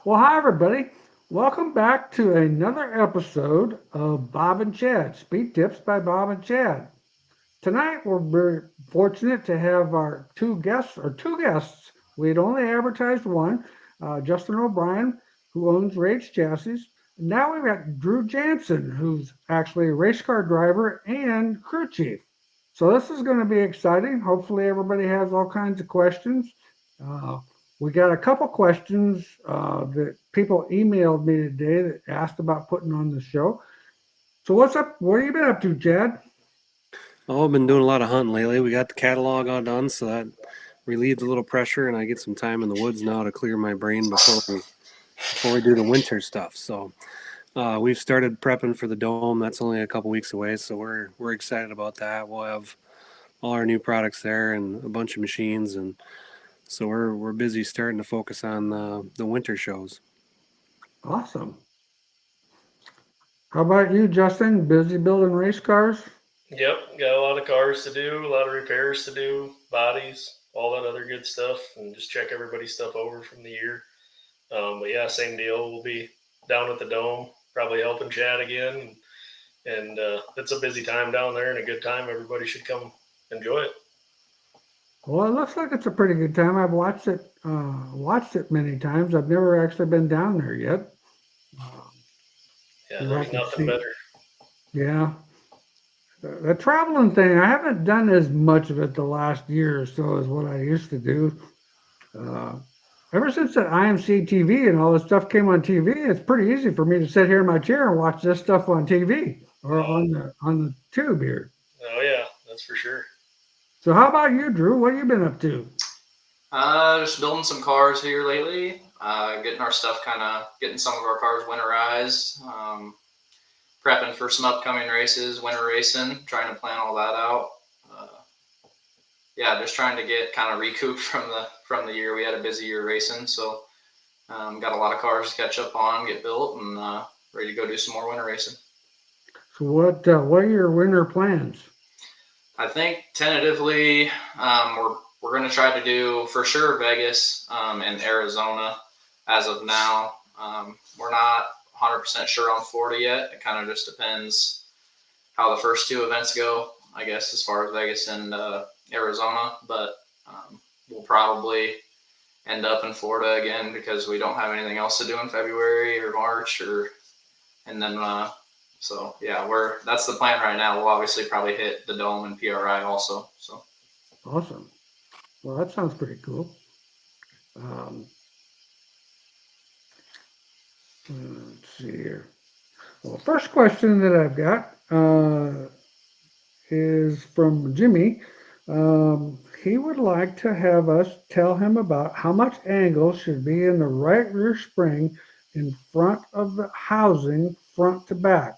Well, hi, everybody. Welcome back to another episode of Bob and Chad, Speed Tips by Bob and Chad. Tonight, we're very fortunate to have our two guests. We had only advertised one, Justin O'Brien, who owns Rage Chassis. Now we've got Drew Jansen, who's actually a race car driver and crew chief. So this is going to be exciting. Hopefully, everybody has all kinds of questions. Uh, we got a couple questions that people emailed me today that asked about putting on the show. So what's up? What have you been up to, Chad? Oh, I've been doing a lot of hunting lately. We got the catalog all done, so that relieves a little pressure, and I get some time in the woods now to clear my brain before we do the winter stuff. So we've started prepping for the dome. That's only a couple weeks away, so we're excited about that. We'll have all our new products there and a bunch of machines, and so we're busy starting to focus on the winter shows. Awesome. How about you, Justin? Busy building race cars? Yep, got a lot of cars to do, a lot of repairs to do, bodies, all that other good stuff, and just check everybody's stuff over from the year. But yeah, same deal. We'll be down at the dome, probably helping Chad again, and it's a busy time down there and a good time. Everybody should come enjoy it. Well, it looks like it's a pretty good time. I've watched it many times. I've never actually been down there yet. Um, Yeah, we'll have there's to nothing see. better. Yeah, the traveling thing. I haven't done as much of it the last year or so as what I used to do. Uh, Ever since that IMC TV and all this stuff came on TV, it's pretty easy for me to sit here in my chair and watch this stuff on TV or Oh, on the tube here. oh yeah, that's for sure. So how about you, Drew? What have you been up to? Just building some cars here lately. Getting our stuff getting some of our cars winterized. Prepping for some upcoming races, winter racing, trying to plan all that out. Uh, yeah, just trying to get kind of recouped from the year. We had a busy year racing, so got a lot of cars to catch up on, get built, and ready to go do some more winter racing. So what are your winter plans? I think tentatively, we're going to try to do for sure Vegas and Arizona as of now. We're not 100% sure on Florida yet. It kind of just depends how the first two events go, I guess, as far as Vegas and Arizona. But we'll probably end up in Florida again because we don't have anything else to do in February or March, and then so yeah, that's the plan right now. We'll obviously probably hit the dome and PRI also. So Awesome. Well, that sounds pretty cool. Um, let's see here. Well, first question that I've got is from Jimmy. He would like to have us tell him about how much angle should be in the right rear spring in front of the housing front to back.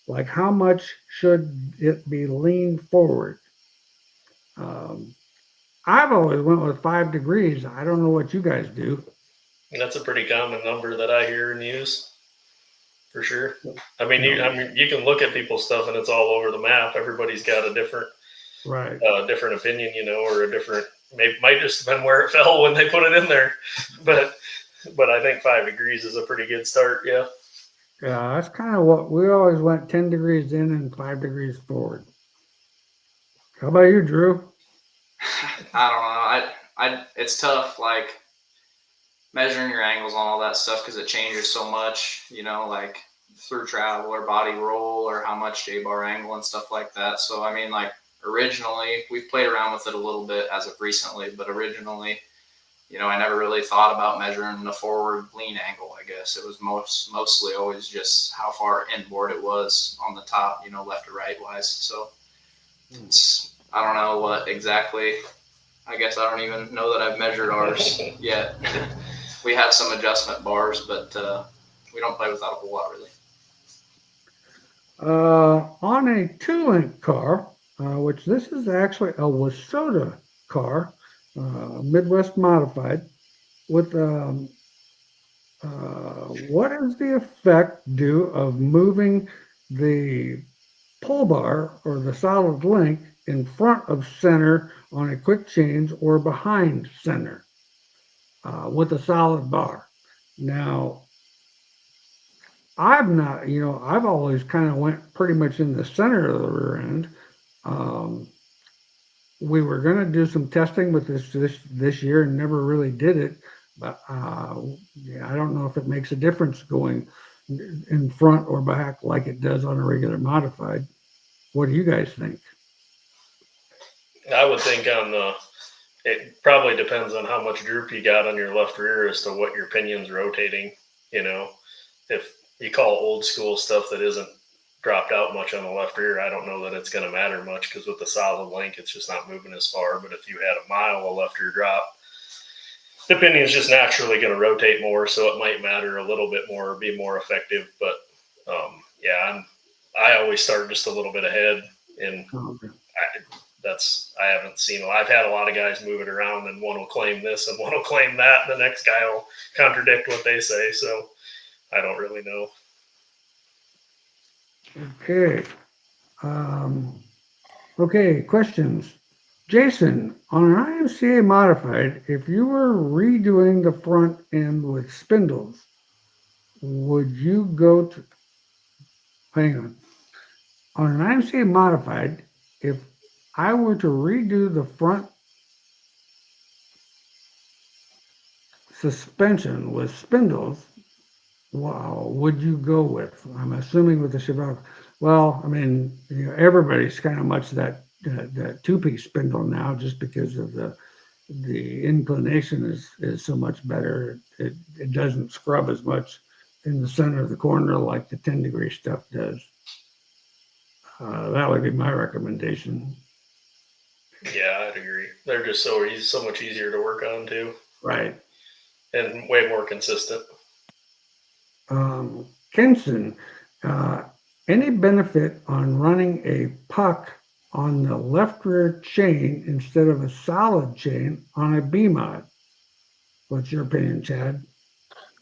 Like how much should it be leaned forward? Um, I've always went with 5 degrees. I don't know what you guys do. And that's a pretty common number that I hear and use for sure. I mean, You know, you can look at people's stuff and it's all over the map. Everybody's got a right. different opinion, or a different. Maybe might just depend where it fell when they put it in there, but I think 5 degrees is a pretty good start. Yeah. Yeah, that's kind of what we always went 10 degrees in and 5 degrees forward. How about you, Drew? I don't know. It's tough, like measuring your angles on all that stuff because it changes so much. Like through travel or body roll or how much J-bar angle and stuff like that. So I mean, like originally we've played around with it a little bit as of recently, but originally, I never really thought about measuring the forward lean angle. I guess it was mostly always just how far inboard it was on the top, left or right wise. So I don't know what exactly. I guess I don't even know that I've measured ours yet. We have some adjustment bars, but we don't play with that a whole lot really. On a two-link car, which this is actually a Wasota car, Midwest modified, with what is the effect due of moving the pull bar or the solid link in front of center on a quick change or behind center with a solid bar? Now, I've not, I've always kind of went pretty much in the center of the rear end. Um, we were going to do some testing with this year and never really did it. But yeah, I don't know if it makes a difference going in front or back like it does on a regular modified. What do you guys think? I would think it probably depends on how much droop you got on your left rear as to what your pinion's rotating. You know, if you call old school stuff that isn't dropped out much on the left rear, I don't know that it's going to matter much because with the solid link, it's just not moving as far. But if you had a mile of left rear drop, the pinion's just naturally going to rotate more, so it might matter a little bit more or be more effective. But yeah, I always start just a little bit ahead, and Okay. I haven't seen. I've had a lot of guys move it around, and one will claim this and one will claim that. And the next guy will contradict what they say. So I don't really know. Okay. Um, okay, questions. Jason, on an IMCA modified, if you were redoing the front end with spindles, would you go to, hang on an IMCA modified, if I were to redo the front suspension with spindles, wow, would you go with? I'm assuming with the Chevrolet. Well, I mean, everybody's kind of much that two-piece spindle now, just because of the inclination is so much better. It doesn't scrub as much in the center of the corner like the 10-degree stuff does. That would be my recommendation. Yeah, I'd agree. They're just so easy, so much easier to work on too, Right. and way more consistent. Kenson, uh, any benefit on running a puck on the left rear chain instead of a solid chain on a B mod? What's your opinion, Chad?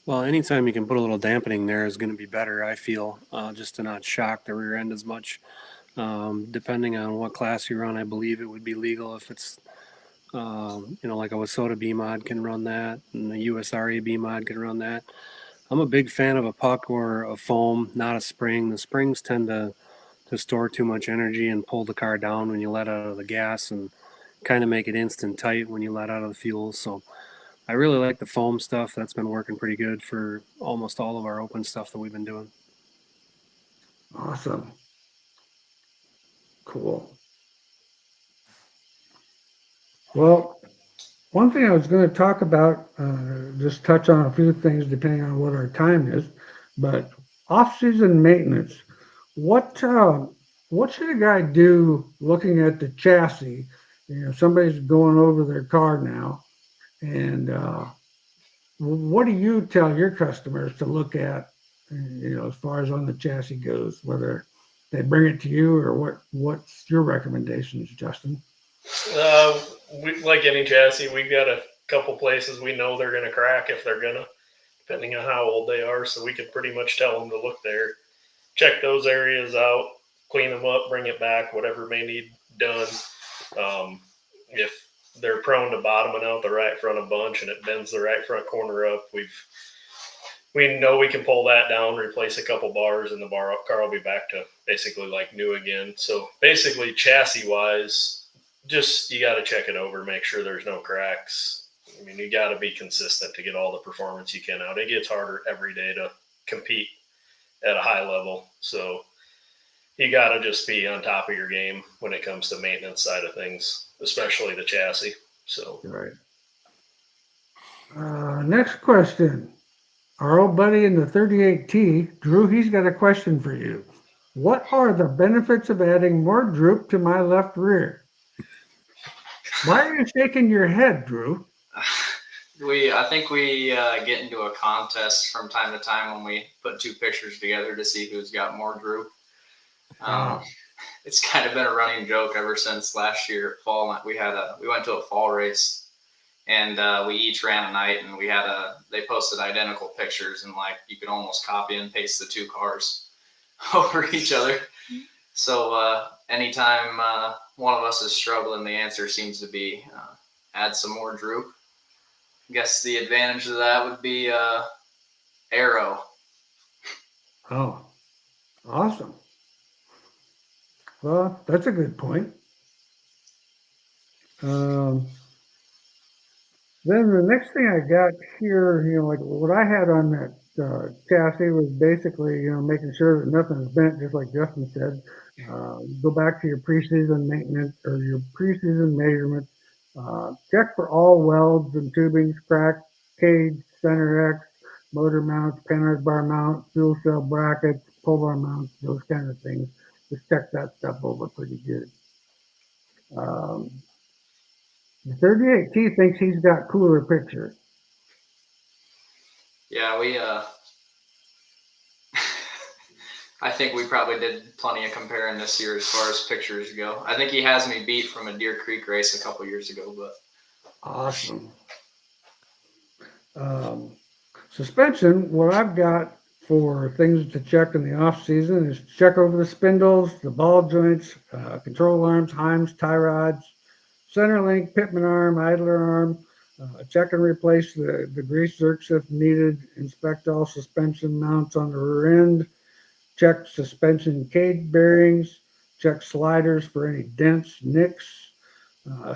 Well, anytime you can put a little dampening there is going to be better, I feel, just to not shock the rear end as much. Depending on what class you run, I believe it would be legal if it's, like a Wasota B mod can run that, and the USRA B mod can run that. I'm a big fan of a puck or a foam, not a spring. The springs tend to store too much energy and pull the car down when you let out of the gas and kind of make it instant tight when you let out of the fuel. So I really like the foam stuff. That's been working pretty good for almost all of our open stuff that we've been doing. Awesome. Cool. Well, one thing I was going to talk about, just touch on a few things depending on what our time is, but off-season maintenance. What what should a guy do looking at the chassis? Somebody's going over their car now, and what do you tell your customers to look at? As far as on the chassis goes, whether they bring it to you or what's your recommendations, Justin? We, like any chassis, we've got a couple places we know they're going to crack if they're going to, depending on how old they are. So we could pretty much tell them to look there, check those areas out, clean them up, bring it back, whatever may need done. If they're prone to bottoming out the right front a bunch and it bends the right front corner up, we know we can pull that down, replace a couple bars, and the car will be back to basically like new again. So basically, chassis wise, just you got to check it over, make sure there's no cracks. I mean, you got to be consistent to get all the performance you can out. It gets harder every day to compete at a high level. So you got to just be on top of your game when it comes to maintenance side of things, especially the chassis. So, Right. Next question. Our old buddy in the 38T, Drew, he's got a question for you. What are the benefits of adding more droop to my left rear? Why are you shaking your head, Drew? I think we get into a contest from time to time when we put two pictures together to see who's got more droop. It's kind of been a running joke ever since last year at fall. We went to a fall race, and we each ran a night, and they posted identical pictures, and like you could almost copy and paste the two cars over each other. So anytime one of us is struggling, the answer seems to be add some more droop. I guess the advantage of that would be Arrow. Oh, awesome. Well, that's a good point. Um, then the next thing I got here, like what I had on that chassis was basically, making sure that nothing's bent, just like Justin said. Go back to your preseason maintenance or your preseason measurements. Check for all welds and tubings, crack, cage, center X, motor mounts, panhard bar mount, fuel cell brackets, pull bar mounts, those kind of things. Just check that stuff over pretty good. Um, the 38T thinks he's got cooler pictures. Yeah, we I think we probably did plenty of comparing this year as far as pictures go. I think he has me beat from a Deer Creek race a couple years ago, but Awesome. Um, Suspension, what I've got for things to check in the off season is check over the spindles, the ball joints, control arms, heims, tie rods, center link, pitman arm, idler arm. Check and replace the grease zerks if needed. Inspect all suspension mounts on the rear end. Check suspension cage bearings. Check sliders for any dents, nicks.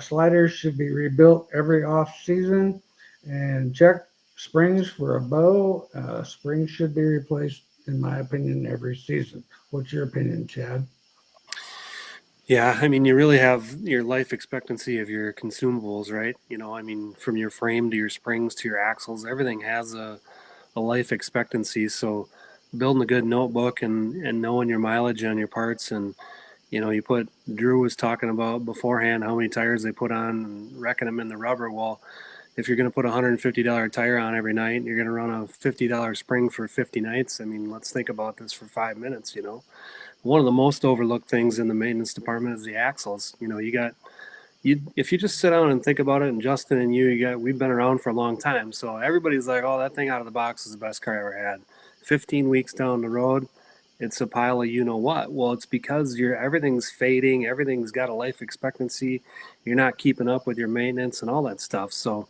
Sliders should be rebuilt every off season. And check springs for a bow. Springs should be replaced, in my opinion, every season. What's your opinion, Chad? Yeah, I mean, you really have your life expectancy of your consumables, right? I mean, from your frame to your springs to your axles, everything has a life expectancy. So building a good notebook and knowing your mileage on your parts, and Drew was talking about beforehand how many tires they put on and wrecking them in the rubber. Well, if you're going to put a $150 tire on every night and you're going to run a $50 spring for 50 nights, I mean, let's think about this for 5 minutes. One of the most overlooked things in the maintenance department is the axles. If you just sit down and think about it, and Justin and we've been around for a long time, so everybody's like, oh, that thing out of the box is the best car I ever had. 15 weeks down the road, it's a pile of what. Well, it's because everything's fading, everything's got a life expectancy, you're not keeping up with your maintenance and all that stuff. So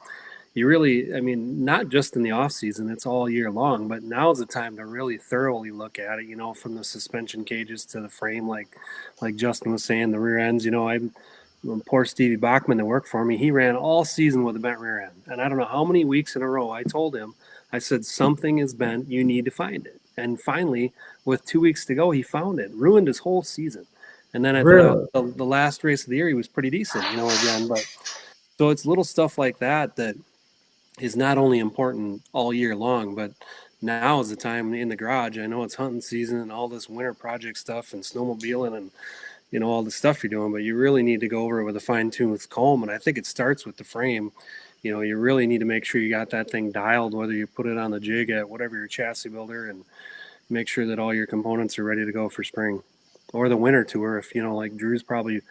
you really, I mean, not just in the off season, it's all year long, but now's the time to really thoroughly look at it, from the suspension cages to the frame, like Justin was saying, the rear ends. Poor Stevie Bachman that worked for me, he ran all season with a bent rear end. And I don't know how many weeks in a row I told him, I said, something is bent, you need to find it. And finally, with 2 weeks to go, he found it, ruined his whole season. And then at Really? the last race of the year, he was pretty decent, again. But so it's little stuff like that is not only important all year long, but now is the time in the garage. I know it's hunting season and all this winter project stuff and snowmobiling and all the stuff you're doing, but you really need to go over it with a fine-tooth comb. And I think it starts with the frame. You really need to make sure you got that thing dialed, whether you put it on the jig at whatever your chassis builder, and make sure that all your components are ready to go for spring or the winter tour. If like Drew's probably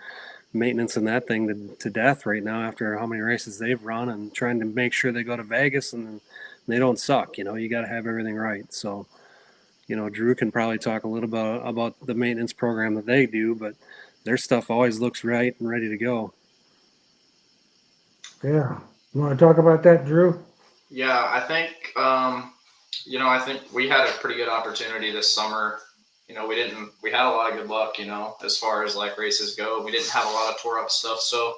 maintenance in that thing to death right now after how many races they've run, and trying to make sure they go to Vegas and they don't suck. You got to have everything right. So Drew can probably talk a little bit about the maintenance program that they do, but their stuff always looks right and ready to go. Yeah. You want to talk about that, Drew? yeah, I think we had a pretty good opportunity this summer. We had a lot of good luck, as far as like races go. We didn't have a lot of tore up stuff, so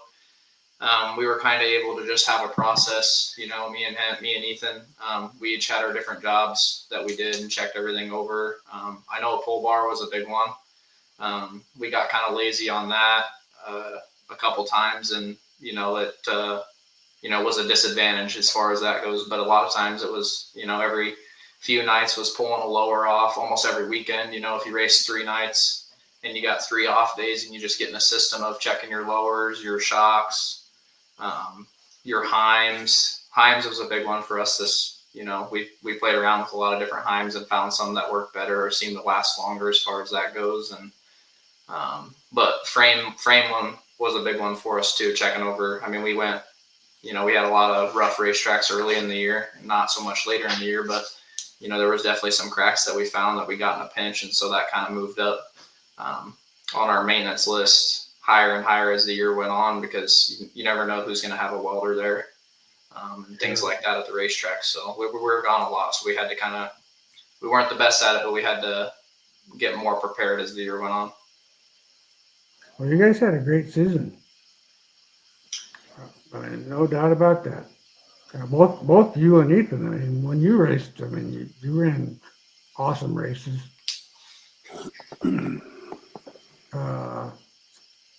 we were kind of able to just have a process. Me and Ethan, we each had our different jobs that we did and checked everything over. I know a pull bar was a big one. We got kind of lazy on that a couple times, and it was a disadvantage as far as that goes. But a lot of times it was, every few nights was pulling a lower off almost every weekend. If you race 3 nights and you got 3 off days, and you just get in a system of checking your lowers, your shocks, your heims. Heims was a big one for us. We played around with a lot of different heims and found some that worked better or seemed to last longer as far as that goes. And but frame one was a big one for us too, checking over. I mean, we went, we had a lot of rough racetracks early in the year, not so much later in the year, but there was definitely some cracks that we found that we got in a pinch, and so that kind of moved up on our maintenance list higher and higher as the year went on, because you never know who's going to have a welder there, and things like that at the racetrack. So we were gone a lot, so we had to kind of we weren't the best at it, but we had to get more prepared as the year went on. Well, you guys had a great season. I mean, no doubt about that. Both you and Ethan. I mean, when you raced, I mean, you ran awesome races.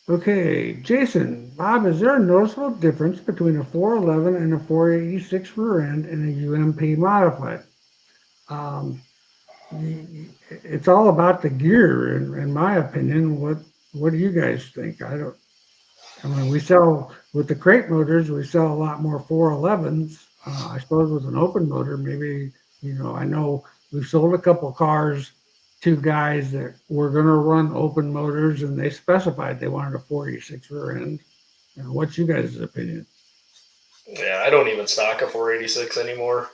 Okay, Jason, Bob, is there a noticeable difference between a 411 and a 486 rear end in a UMP modified? Um, it's all about the gear, in my opinion. What do you guys think? I mean, we sell with the crate motors, we sell a lot more 411s. I suppose with an open motor, maybe, I know we've sold a couple cars to guys that were going to run open motors and they specified they wanted a 486 rear end. What's you guys' opinion? Yeah, I don't even stock a 486 anymore.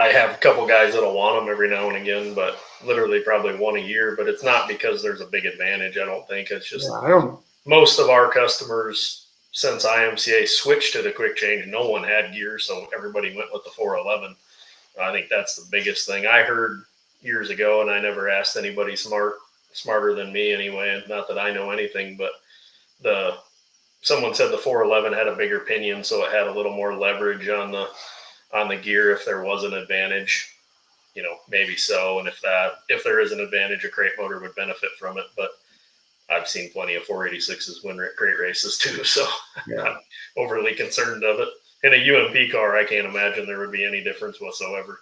I have a couple guys that'll want them every now and again, but literally probably one a year. But it's not because there's a big advantage. I don't think it's just I don't. Most of our customers since IMCA switched to the quick change, no one had gear, so everybody went with the 411. I think that's the biggest thing. I heard years ago, and I never asked anybody smarter than me anyway. Not that I know anything, but someone said the 411 had a bigger pinion, so it had a little more leverage on the gear if there was an advantage. Maybe so. And if there is an advantage, a crate motor would benefit from it. But I've seen plenty of 486s win crate races too, so Yeah. I'm not overly concerned of it. In a UMP car, I can't imagine there would be any difference whatsoever.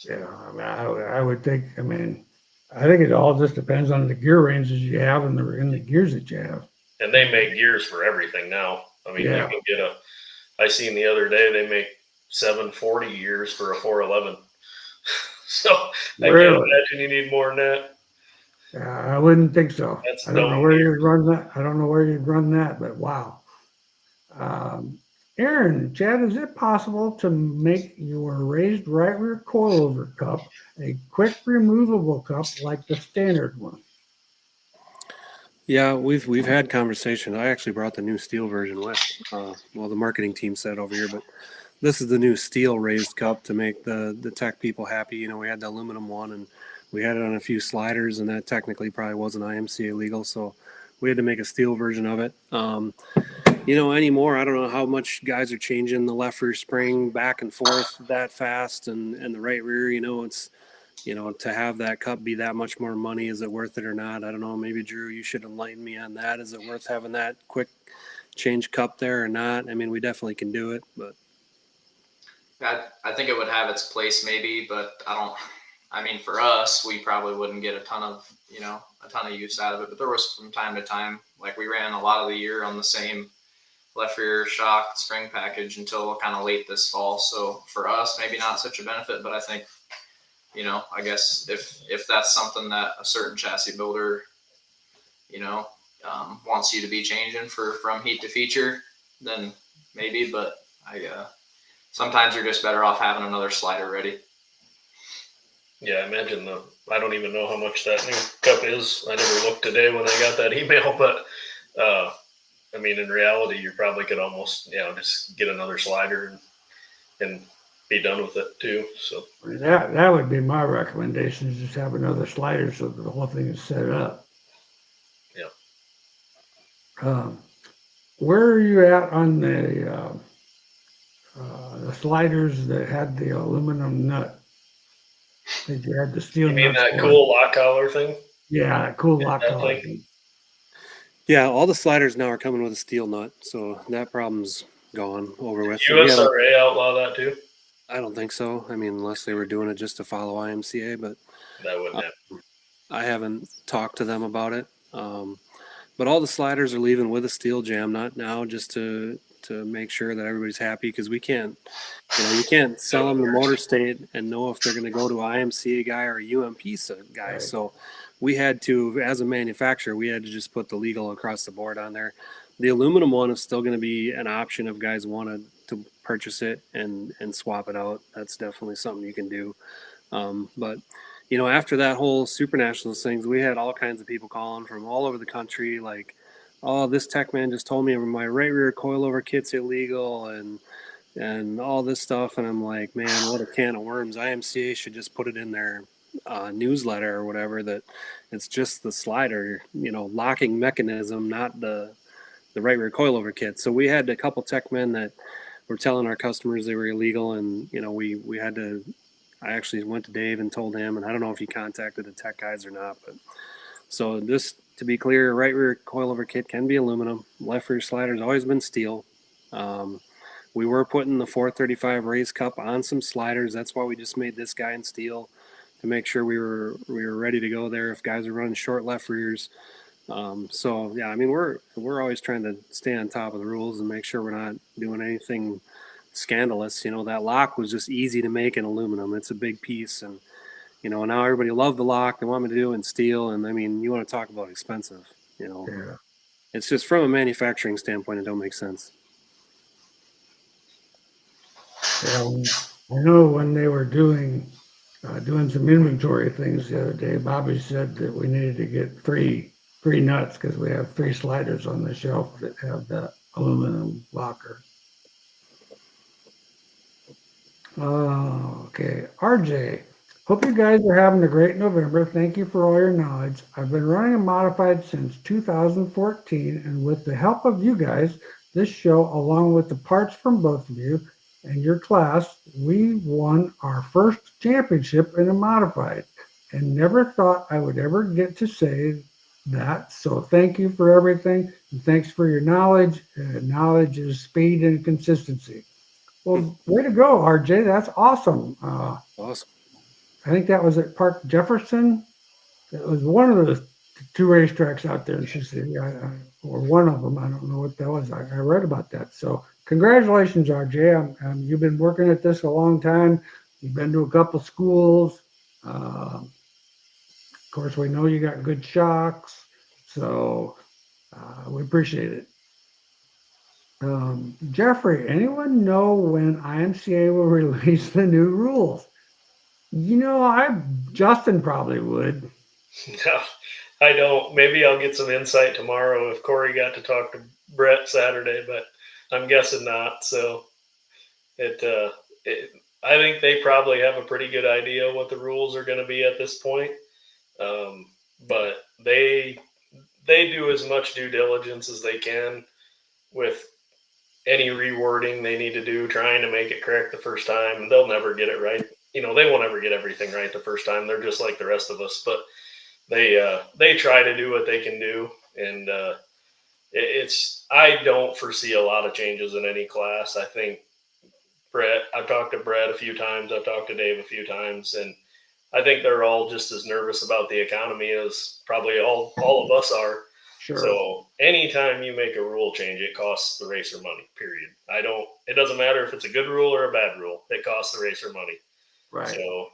Yeah, I mean, I would think. I mean, I think it all just depends on the gear ranges you have and the gears that you have. And they make gears for everything now. I mean, Yeah. you can get I seen the other day they make 740 gears for a 411. So I can't imagine you need more than that. I wouldn't think so. That's I don't know dumb where gear. you'd run that. I don't know where you'd run that, but wow. Aaron, Chad, is it possible to make your raised right rear coilover cup a quick removable cup like the standard one? Yeah, we've had conversations. I actually brought the new steel version with. Well, the marketing team said over here, but this is the new steel raised cup to make the tech people happy. We had the aluminum one, and we had it on a few sliders, and that technically probably wasn't IMCA legal, so we had to make a steel version of it. Anymore, I don't know how much guys are changing the left rear spring back and forth that fast, and the right rear. It's to have that cup be that much more money, is it worth it or not? I don't know. Maybe Drew, you should enlighten me on that. Is it worth having that quick change cup there or not? I mean, we definitely can do it, but I think it would have its place maybe, but for us, we probably wouldn't get a ton of use out of it. But there was from time to time, like we ran a lot of the year on the same left rear shock spring package until kind of late this fall. So for us, maybe not such a benefit, but I think, I guess if that's something that a certain chassis builder, wants you to be changing from heat to feature, then maybe, but sometimes you're just better off having another slider ready. Yeah, I imagine I don't even know how much that new cup is. I never looked today when I got that email, but I mean, in reality, you probably could almost, just get another slider and be done with it too. So That would be my recommendation, is just have another slider so that the whole thing is set up. yeah. Where are you at on the sliders that had the aluminum nut? Did you have the steel You mean nuts that for it? cool lock collar thing? Yeah, cool lock that collar thing? thing. yeah, all the sliders now are coming with a steel nut, so that problem's gone over with. We had USRA outlaw that too? I don't think so. I mean, unless they were doing it just to follow IMCA, but That wouldn't happen. I haven't talked to them about it. But all the sliders are leaving with a steel jam nut now, just to make sure that everybody's happy, because we can't, you can't sell them to Motor State and know if they're going to go to an IMCA guy or a UMP guy. Right. So we had to, as a manufacturer, we had to just put the legal across the board on there. The aluminum one is still going to be an option if guys wanted to purchase it and swap it out. That's definitely something you can do. But after that whole Super Nationals things, we had all kinds of people calling from all over the country, like, oh, this tech man just told me my right rear coilover kit's illegal, and and all this stuff. And I'm like, man, what a can of worms. IMCA should just put it in their newsletter or whatever, that it's just the slider, locking mechanism, not the right rear coilover kit. So we had a couple tech men that were telling our customers they were illegal, and we had to. I actually went to Dave and told him, and I don't know if he contacted the tech guys or not, but so just to be clear, right rear coilover kit can be aluminum. Left rear slider's always been steel. Um, we were putting the 435 race cup on some sliders. That's why we just made this guy in steel, to make sure we were ready to go there if guys are running short left rears. So yeah, I mean we're always trying to stay on top of the rules and make sure we're not doing anything scandalous. That lock was just easy to make in aluminum. It's a big piece, and now everybody loved the lock. They want me to do it in steel, and I mean, you want to talk about expensive. Yeah. It's just from a manufacturing standpoint, it don't make sense. Yeah, I know when they were doing some inventory things the other day, Bobby said that we needed to get three nuts because we have 3 sliders on the shelf that have the aluminum locker. Okay, RJ, hope you guys are having a great November. Thank you for all your knowledge. I've been running a modified since 2014, and with the help of you guys, this show, along with the parts from both of you and your class, we won our first championship in a modified, and never thought I would ever get to say that. So thank you for everything, and thanks for your knowledge. Knowledge is speed and consistency. Well, way to go, RJ. That's awesome. Awesome. I think that was at Park Jefferson. It was one of the 2 racetracks out there in Sioux City, or one of them. I don't know what that was. I read about that. So congratulations, RJ. You've been working at this a long time. You've been to a couple schools. Of course, we know you got good shocks. So we appreciate it. Jeffrey, anyone know when IMCA will release the new rules? Justin probably would. No, I don't. Maybe I'll get some insight tomorrow if Corey got to talk to Brett Saturday, but I'm guessing not. So it, I think they probably have a pretty good idea what the rules are going to be at this point. But they do as much due diligence as they can with any rewording they need to do, trying to make it correct the first time. They'll never get it right. They won't ever get everything right the first time. They're just like the rest of us, but they try to do what they can do, and I don't foresee a lot of changes in any class. I think I've talked to Brett a few times. I've talked to Dave a few times, and I think they're all just as nervous about the economy as probably all of us are. Sure. So anytime you make a rule change, it costs the racer money, period. It doesn't matter if it's a good rule or a bad rule. It costs the racer money. Right. So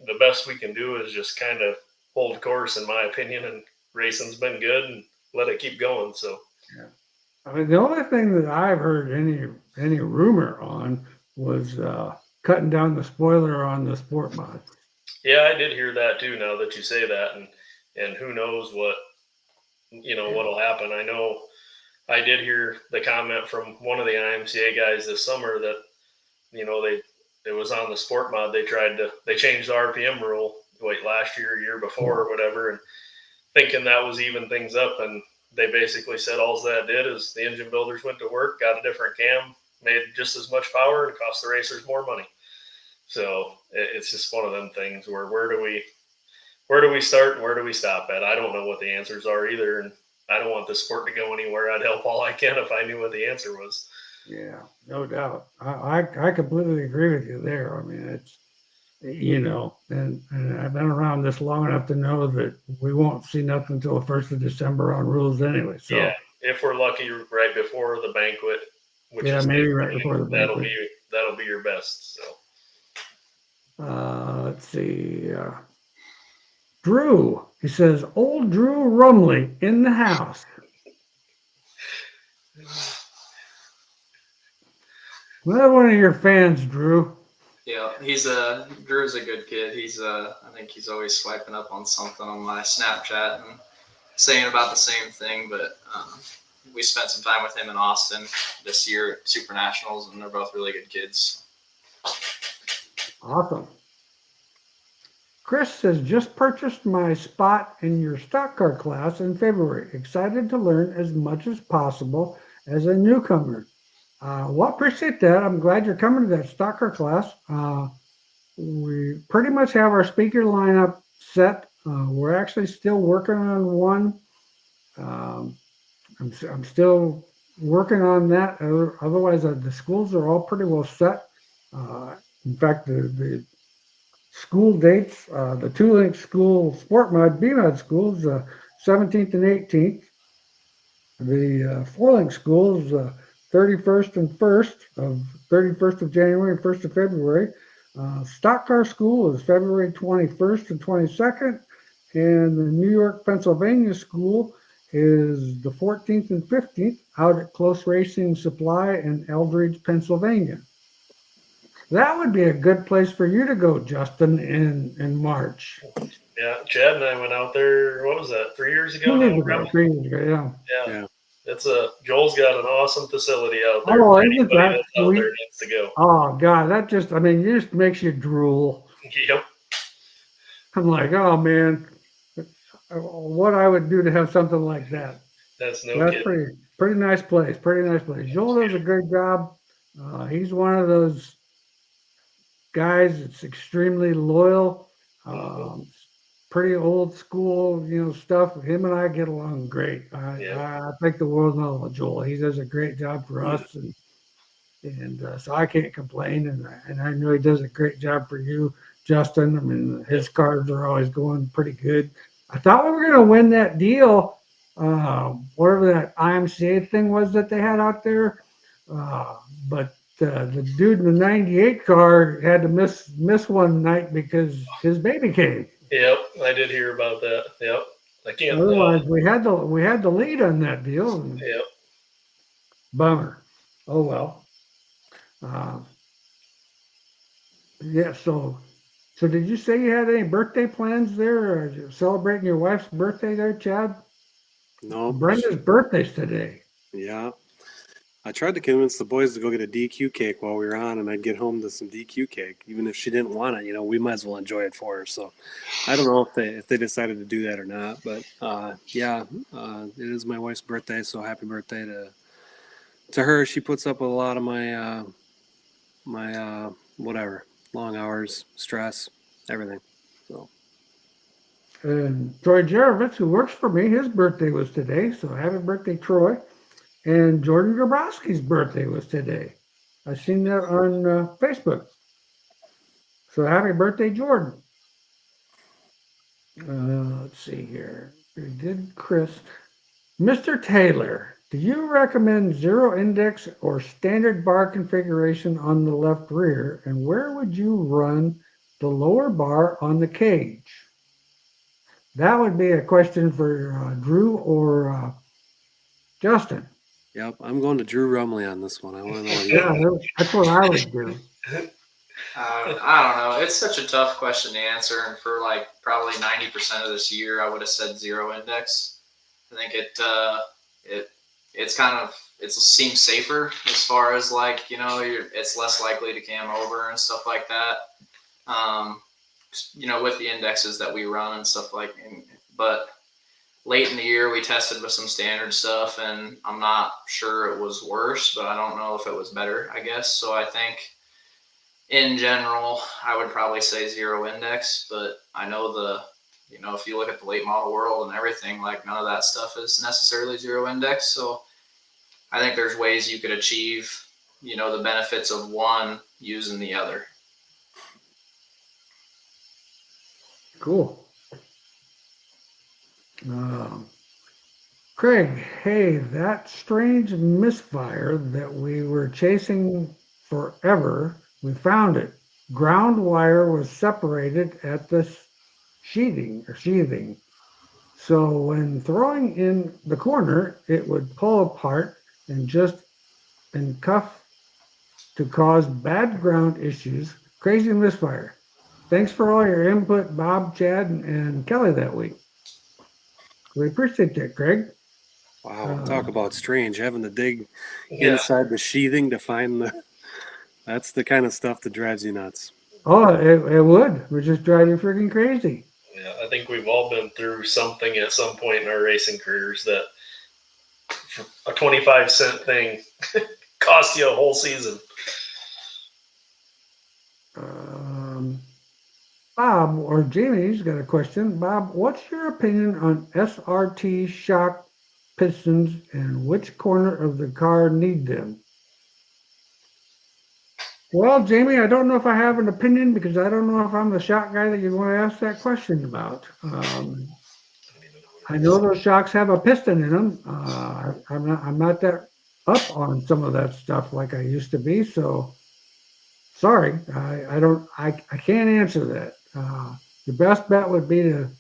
the best we can do is just kind of hold course, in my opinion, and racing's been good, and let it keep going. So Yeah. I mean, the only thing that I've heard any rumor on was cutting down the spoiler on the sport mod. yeah, I did hear that too. Now that you say that, and who knows what'll happen. I know I did hear the comment from one of the IMCA guys this summer that it was on the sport mod. They changed the RPM rule last year before or whatever, and thinking that was even things up, and they basically said all that did is the engine builders went to work, got a different cam, made just as much power, and cost the racers more money. So it's just one of them things where where do we start and where do we stop at? I don't know what the answers are either, and I don't want the sport to go anywhere. I'd help all I can if I knew what the answer was. Yeah, no doubt. I completely agree with you there. I mean, it's and I've been around this long enough to know that we won't see nothing until the 1st of December on rules anyway. So yeah, if we're lucky, right before the banquet, which yeah, is maybe right before the banquet. that'll be your best. So let's see. Drew, he says, old Drew Rumley in the house. Another one of your fans, Drew. Yeah, Drew's a good kid. I think he's always swiping up on something on my Snapchat and saying about the same thing. But we spent some time with him in Austin this year at Super Nationals, and they're both really good kids. Awesome. Chris says, just purchased my spot in your stock car class in February. Excited to learn as much as possible as a newcomer. Well, appreciate that. I'm glad you're coming to that stock car class. We pretty much have our speaker lineup set. We're actually still working on one. I'm still working on that. Otherwise, the schools are all pretty well set. In fact, the school dates, the two-link school sport mod, BMOD schools, 17th and 18th. The four-link schools, 31st and 1st of 31st of January and 1st of February. Stock car school is February 21st and 22nd. And the New York, Pennsylvania school is the 14th and 15th out at Close Racing Supply in Eldridge, Pennsylvania. That would be a good place for you to go, Justin, in March. Yeah, Chad and I went out there. What was that? 3 years ago? 3 years ago, Yeah. It's Joel's got an awesome facility out there. Oh, For isn't anybody that that's out sweet? there needs to go. Oh God, that just, I mean, it just makes you drool. Yep. I'm like, oh man, what I would do to have something like that. That's no That's kidding. pretty nice place. Pretty nice place. Joel does a great job. He's one of those guys that's extremely loyal. Pretty old school, stuff. Him and I get along great. I think the world knows of Joel. He does a great job for us, and so I can't complain. And I know he does a great job for you, Justin. I mean, his cars are always going pretty good. I thought we were going to win that deal, whatever that IMCA thing was that they had out there, but the dude in the '98 car had to miss one night because his baby came. Yep, I did hear about that. Yep, I can't. Otherwise, we had the lead on that deal. Yep. Bummer. Oh well. Yeah. So did you say you had any birthday plans there, or are you celebrating your wife's birthday there, Chad? No. Brenda's birthday's today. Yeah. I tried to convince the boys to go get a DQ cake while we were on, and I'd get home to some DQ cake, even if she didn't want it. We might as well enjoy it for her. So I don't know if they decided to do that or not, but it is my wife's birthday, so happy birthday to her. She puts up with a lot of my whatever, long hours, stress, everything. So. And Troy Jarovitz, who works for me, his birthday was today. So happy birthday, Troy. And Jordan Grabowski's birthday was today. I seen that on Facebook. So happy birthday, Jordan. Let's see here. We did Chris. Mr. Taylor, do you recommend zero index or standard bar configuration on the left rear? And where would you run the lower bar on the cage? That would be a question for Drew or Justin. Yep, I'm going to Drew Rumley on this one. I want to know. Yeah, that's what I would do. I don't know. It's such a tough question to answer, and for probably 90% of this year, I would have said zero index. I think it seems safer as far as it's less likely to cam over and stuff like that. With the indexes that we run and stuff but late in the year, we tested with some standard stuff, and I'm not sure it was worse, but I don't know if it was better, I guess. So I think in general, I would probably say zero index, but I know if you look at the late model world and everything, none of that stuff is necessarily zero index. So I think there's ways you could achieve, the benefits of one using the other. Cool. Craig, hey, that strange misfire that we were chasing forever, we found it. Ground wire was separated at the sheathing. So when throwing in the corner, it would pull apart and cuff to cause bad ground issues. Crazy misfire. Thanks for all your input, Bob, Chad, and Kelly that week. We appreciate that, Craig. Wow, talk about strange, having to dig Yeah. inside the sheathing to find that's the kind of stuff that drives you nuts. Oh, it would just drive you freaking crazy. Yeah, I think we've all been through something at some point in our racing careers that a 25-cent thing cost you a whole season. Um, Bob or Jamie's got a question. Bob, what's your opinion on SRT shock pistons and which corner of the car need them? Well, Jamie, I don't know if I have an opinion because I don't know if I'm the shock guy that you want to ask that question about. I know those shocks have a piston in them. I'm not that up on some of that stuff like I used to be. So sorry, I can't answer that. The best bet would be to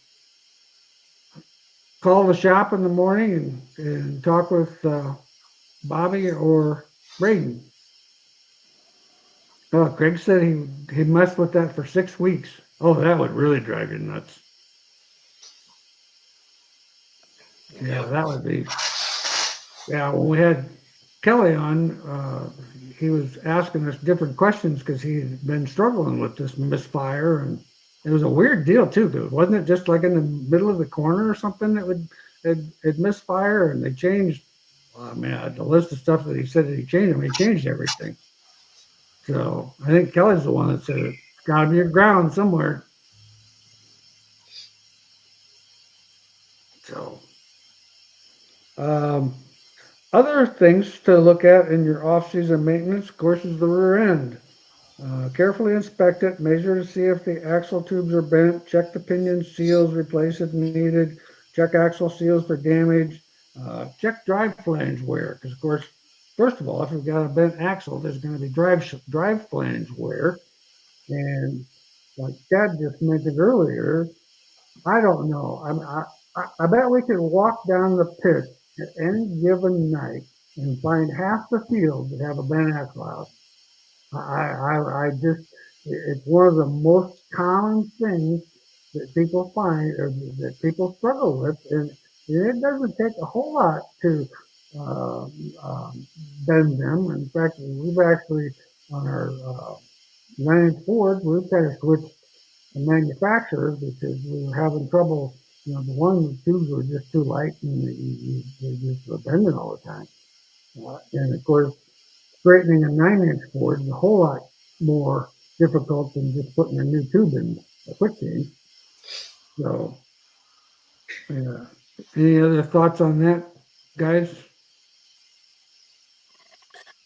call the shop in the morning and talk with Bobby or Braden. Oh, Greg said he messed with that for 6 weeks. Oh, that would really drive you nuts. Yeah, that would be. Yeah, when we had Kelly on, he was asking us different questions because he had been struggling with this misfire, and it was a weird deal too, dude. Wasn't it just like in the middle of the corner or something that would it misfire, and they changed. I mean, the list of stuff that he said that he changed. I mean, he changed everything. So I think Kelly's the one that said it's got to be a ground somewhere. So, um, other things to look at in your off-season maintenance, of course, is the rear end. Carefully inspect it, measure to see if the axle tubes are bent, check the pinion seals, replace if needed, check axle seals for damage, check drive flange wear, because of course, first of all, if you've got a bent axle, there's going to be drive flange wear, and like Chad just mentioned earlier, I don't know. I bet we could walk down the pit at any given night and find half the field that have a bent axle out. I just, it's one of the most common things that people find or that people struggle with. And it doesn't take a whole lot to uh, bend them. In fact, we've actually, on our 9-inch Ford, we've kind of switched the manufacturers because we were having trouble. The one tubes were just too light and they just were bending all the time. And of course, straightening a 9-inch Ford is a whole lot more difficult than just putting a new tube in a quick change. So, yeah. Any other thoughts on that, guys?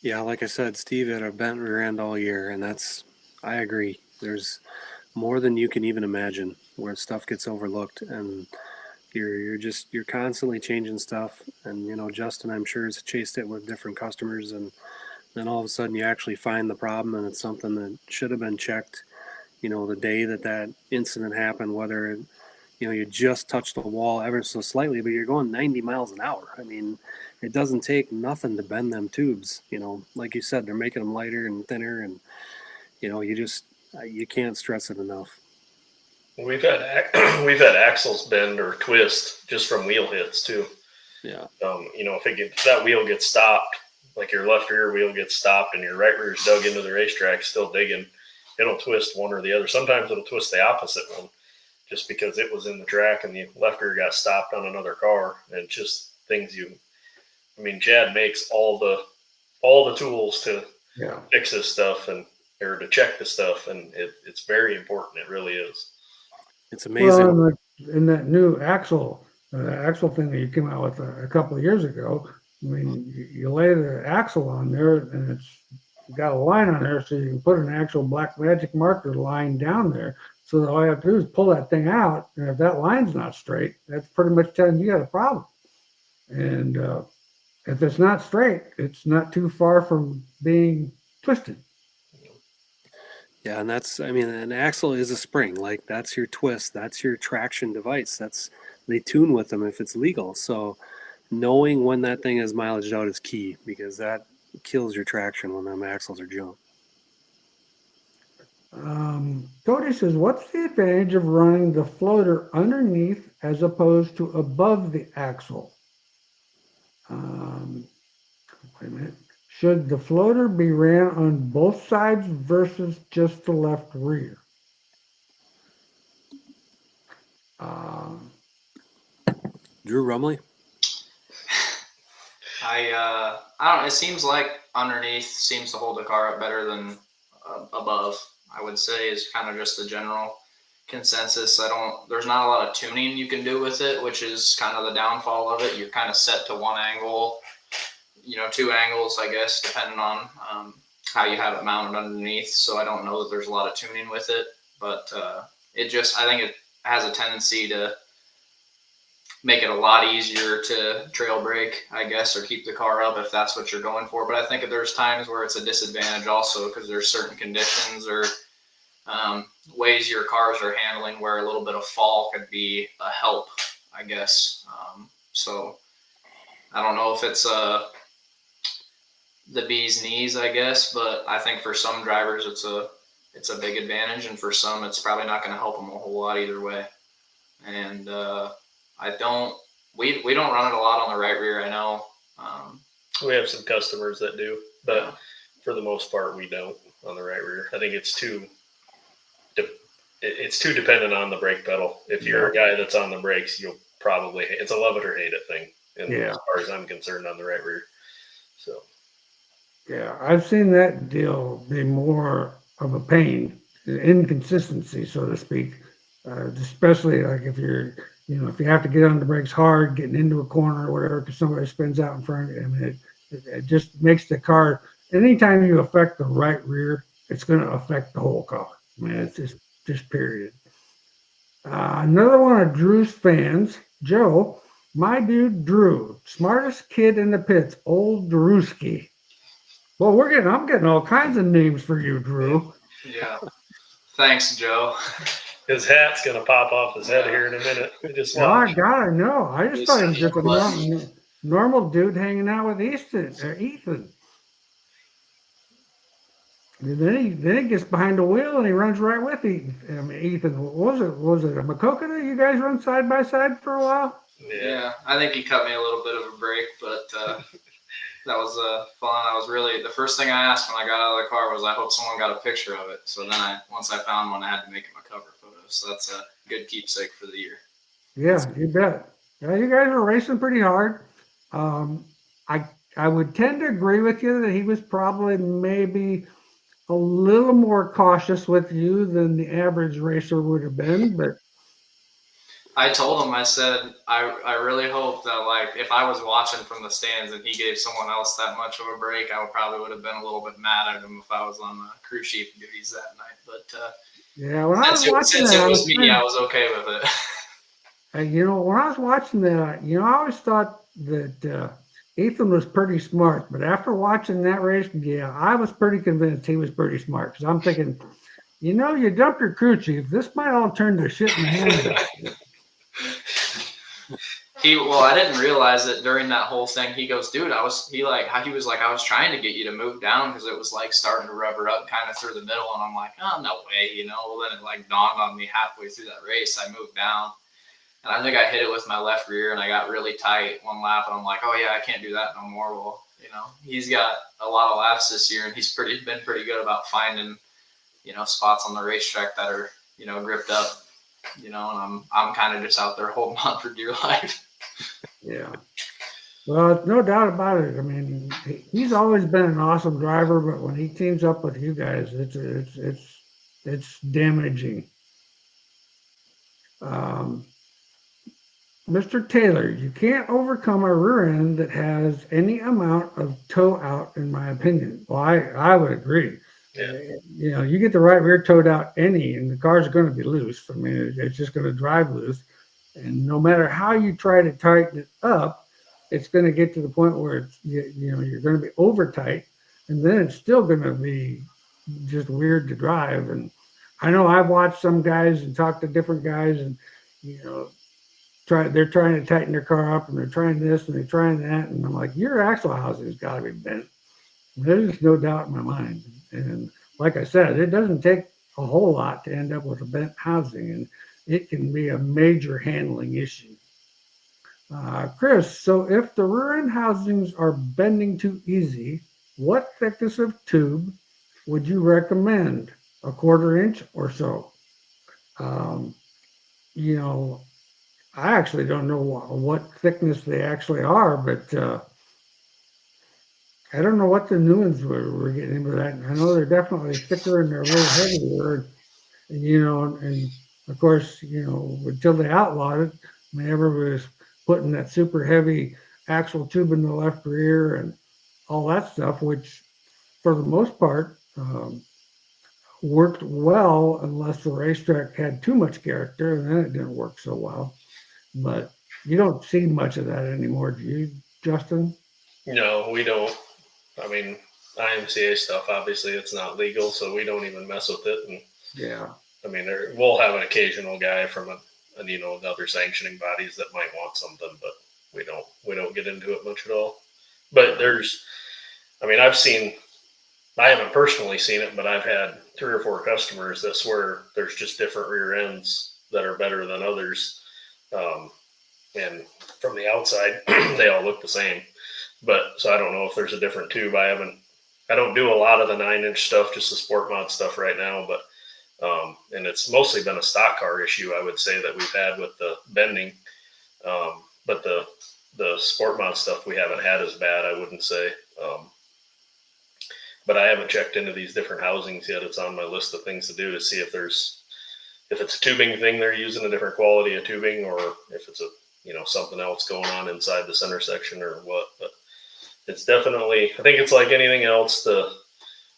Yeah, like I said, Steve had a bent rear end all year, and I agree. There's more than you can even imagine where stuff gets overlooked, and you're constantly changing stuff. And Justin, I'm sure, has chased it with different customers, and then all of a sudden you actually find the problem, and it's something that should have been checked. The day that incident happened, whether you just touched the wall ever so slightly, but you're going 90 miles an hour. I mean, it doesn't take nothing to bend them tubes. Like you said, they're making them lighter and thinner, and you can't stress it enough. We've had we've had axles bend or twist just from wheel hits too. Yeah. If that wheel gets stopped, like your left rear wheel gets stopped and your right rear is dug into the racetrack, still digging, it'll twist one or the other. Sometimes it'll twist the opposite one, just because it was in the track and the left rear got stopped on another car. And just things Chad makes all the tools to fix this stuff or to check the stuff, and it's very important. It really is. It's amazing. Well, in that new axle thing that you came out with a couple of years ago, I mean, you lay the axle on there and it's got a line on there, so you can put an actual black magic marker line down there. So that all you have to do is pull that thing out, and if that line's not straight, that's pretty much telling you got a problem. And if it's not straight, it's not too far from being twisted. Yeah, and an axle is a spring. Like, that's your twist, that's your traction device. They tune with them if it's legal. So knowing when that thing is mileaged out is key, because that kills your traction when them axles are junk. Cody says, what's the advantage of running the floater underneath as opposed to above the axle? Um, wait a minute. Should the floater be ran on both sides versus just the left rear? Um, Drew Rumley. I don't know. It seems like underneath seems to hold the car up better than above. I would say is kind of just the general consensus. There's not a lot of tuning you can do with it, which is kind of the downfall of it. You're kind of set to one angle, two angles, I guess, depending on how you have it mounted underneath. So I don't know that there's a lot of tuning with it, but I think it has a tendency to make it a lot easier to trail brake, I guess, or keep the car up if that's what you're going for. But I think there's times where it's a disadvantage also because there's certain conditions or ways your cars are handling where a little bit of fall could be a help, I guess. So I don't know if it's the bee's knees, I guess, but I think for some drivers it's a big advantage, and for some it's probably not going to help them a whole lot either way. And we don't run it a lot on the right rear, I know. We have some customers that do, but Yeah. for the most part, we don't on the right rear. I think it's too dependent on the brake pedal. If you're a guy that's on the brakes, you'll probably it's a love it or hate it thing. And Yeah. as far as I'm concerned, on the right rear. So yeah, I've seen that deal be more of a pain, inconsistency, so to speak. Especially like if if you have to get on the brakes hard, getting into a corner or whatever, because somebody spins out in front of you. I mean, it just makes the car. Anytime you affect the right rear, it's going to affect the whole car. I mean, it's just period. Another one of Drew's fans, Joe, my dude Drew, smartest kid in the pits, old Drewski. Well, I'm getting all kinds of names for you, Drew. Yeah. Thanks, Joe. his hat's gonna pop off his head here in a minute. Just watch. God, I know. I just thought he was just a normal dude hanging out with Ethan. And then he gets behind the wheel and he runs right with Ethan. What was it a Macoka that you guys run side by side for a while? Yeah, I think he cut me a little bit of a break, but that was fun. The first thing I asked when I got out of the car was I hope someone got a picture of it. So then once I found one, I had to make him a cover photo. So that's a good keepsake for the year. Yeah, you bet. Yeah, you guys were racing pretty hard. I would tend to agree with you that he was probably maybe a little more cautious with you than the average racer would have been, but I told him, I said, I really hope that, like, if I was watching from the stands and he gave someone else that much of a break, I probably would have been a little bit mad at him if I was on the crew chief duties that night. But yeah, when I was watching since that, it was me, I was okay with it. when I was watching that, I always thought that Ethan was pretty smart, but after watching that race, yeah, I was pretty convinced he was pretty smart because I'm thinking, you dumped your crew chief. This might all turn to shit in the hand. I didn't realize it during that whole thing. He goes, dude, I was trying to get you to move down because it was like starting to rubber up kind of through the middle. And I'm like, oh, no way, Well, then it like dawned on me halfway through that race. I moved down and I think I hit it with my left rear and I got really tight one lap. And I'm like, oh yeah, I can't do that no more. Well, he's got a lot of laps this year and he's been pretty good about finding, spots on the racetrack that are, gripped up, and I'm kind of just out there holding on for dear life. Yeah. Well, no doubt about it. I mean, he's always been an awesome driver, but when he teams up with you guys, it's damaging. Mr. Taylor, you can't overcome a rear end that has any amount of toe out, in my opinion. Well, I would agree. Yeah. You get the right rear towed out and the car's going to be loose. I mean, it's just going to drive loose. And no matter how you try to tighten it up, it's going to get to the point where you're going to be over tight, and then it's still going to be just weird to drive. And I know I've watched some guys and talked to different guys, and they're trying to tighten their car up, and they're trying this and they're trying that, and I'm like, your axle housing's got to be bent. There's no doubt in my mind. And like I said, it doesn't take a whole lot to end up with a bent housing, and it can be a major handling issue. Chris, so if the rear end housings are bending too easy, what thickness of tube would you recommend? A 1/4 inch or so? Um, you know, I actually don't know what thickness they actually are, but I don't know what the new ones were getting into that. I know they're definitely thicker and they're a little heavier, and of course, until they outlawed it, I mean, everybody was putting that super heavy axle tube in the left rear and all that stuff, which for the most part worked well unless the racetrack had too much character, and then it didn't work so well. But you don't see much of that anymore, do you, Justin? No, we don't. I mean, IMCA stuff, obviously, it's not legal, so we don't even mess with it. And Yeah. I mean, we'll have an occasional guy from other sanctioning bodies that might want something, but we don't get into it much at all. But I mean, I haven't personally seen it, but I've had 3 or 4 customers that swear there's just different rear ends that are better than others. Um, and from the outside, they all look the same. But so I don't know if there's a different tube. I don't do a lot of the 9-inch stuff, just the sport mod stuff right now. But and it's mostly been a stock car issue, I would say, that we've had with the bending. But the sport mod stuff we haven't had as bad, I wouldn't say. But I haven't checked into these different housings yet. It's on my list of things to do to see if it's a tubing thing they're using a different quality of tubing, or if it's a something else going on inside the center section or what. But it's definitely, I think it's like anything else.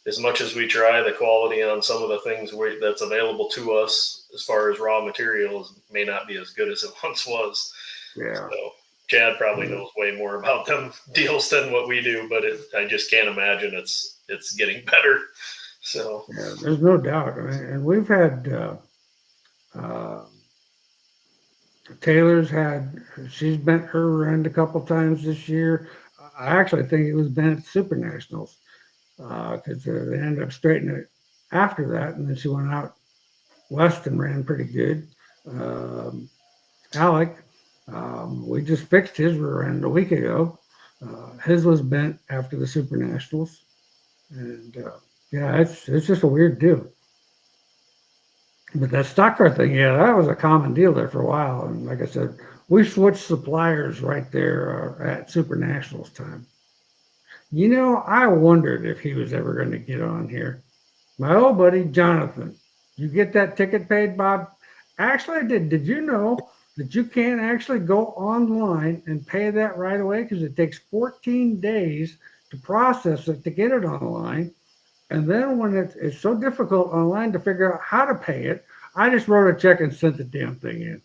As much as we try, the quality on some of the things that's available to us as far as raw materials may not be as good as it once was. Yeah. So Chad probably knows way more about them deals than what we do, but I just can't imagine it's getting better. So Yeah, there's no doubt. I mean, and we've had uh, Taylor's she's bent her end a couple times this year. I actually think it was bent at Super Nationals because they ended up straightening it after that, and then she went out west and ran pretty good. Um, Alec, we just fixed his rear end a week ago. His was bent after the Super Nationals, and yeah, it's just a weird deal. But that stock car thing, yeah, that was a common deal there for a while. And like I said, we switched suppliers right there at Super Nationals time. I wondered if he was ever going to get on here. My old buddy Jonathan, you get that ticket paid, Bob? Actually, I did. Did you know that you can't actually go online and pay that right away because it takes 14 days to process it to get it online? And then when it's so difficult online to figure out how to pay it, I just wrote a check and sent the damn thing in.